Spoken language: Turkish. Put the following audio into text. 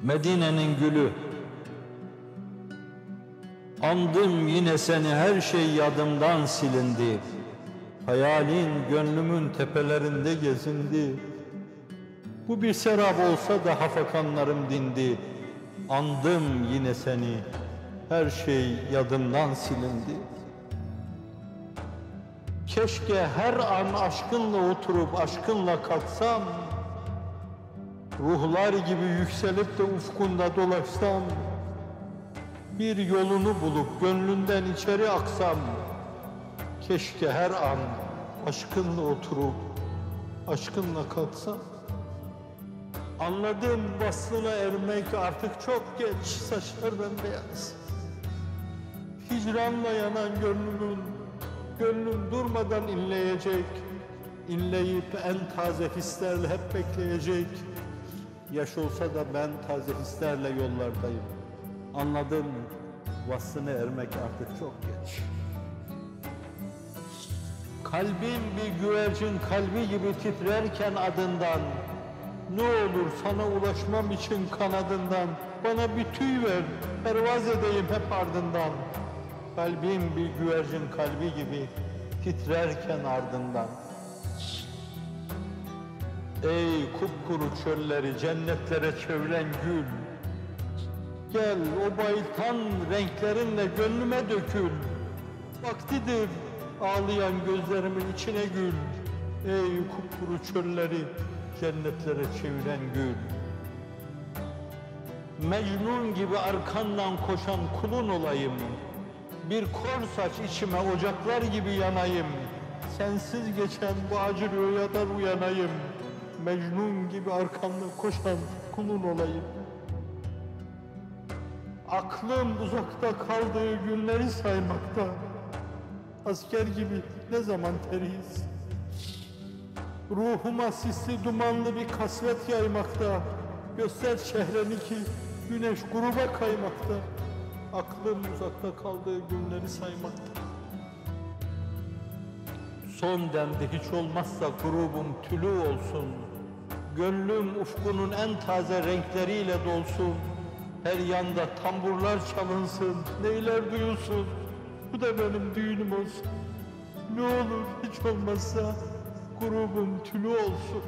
Medine'nin gülü. Andım yine seni, her şey yadımdan silindi. Hayalin gönlümün tepelerinde gezindi. Bu bir serap olsa da hafakanlarım dindi. Andım yine seni, her şey yadımdan silindi. Keşke her an aşkınla oturup aşkınla kalksam, ruhlar gibi yükselip de ufkunda dolaşsam, bir yolunu bulup gönlünden içeri aksam. Keşke her an aşkınla oturup aşkınla kalksam. Anladım, vaslına ermek artık çok geç, saçlar bembeyaz. Hicranla yanan gönlüm durmadan inleyecek. İnleyip en taze hislerle hep bekleyecek. Yaş olsa da ben taze hislerle yollardayım. Anladım, vaslına ermek artık çok geç. Kalbim bir güvercin kalbi gibi titrerken adından, ne olur sana ulaşmam için kanadından, bana bir tüy ver, pervaz edeyim hep ardından. Kalbim bir güvercin kalbi gibi titrerken ardından. Ey kupkuru çölleri cennetlere çeviren gül, gel o bayıltan renklerinle gönlüme dökül. Vaktidir ağlayan gözlerimin içine gül. Ey kupkuru çölleri cennetlere çeviren gül. Mecnun gibi arkandan koşan kulun olayım. Bir kor saç içime ocaklar gibi yanayım. Sensiz geçen bu acı rüyadan uyanayım. Mecnun gibi arkamdan koşan kulun olayım. Aklım uzakta kaldığı günleri saymakta. Asker gibi ne zaman teriyiz. Ruhuma sisli dumanlı bir kasvet yaymakta. Göster çehreni ki güneş gruba kaymakta. Aklım uzakta kaldığı günleri saymakta. Son demde hiç olmazsa grubum tülü olsun. Gönlüm ufkunun en taze renkleriyle dolsun. Her yanda tamburlar çalınsın, neyler duyulsun. Bu da benim düğünüm olsun. Ne olur hiç olmazsa grubum tülü olsun.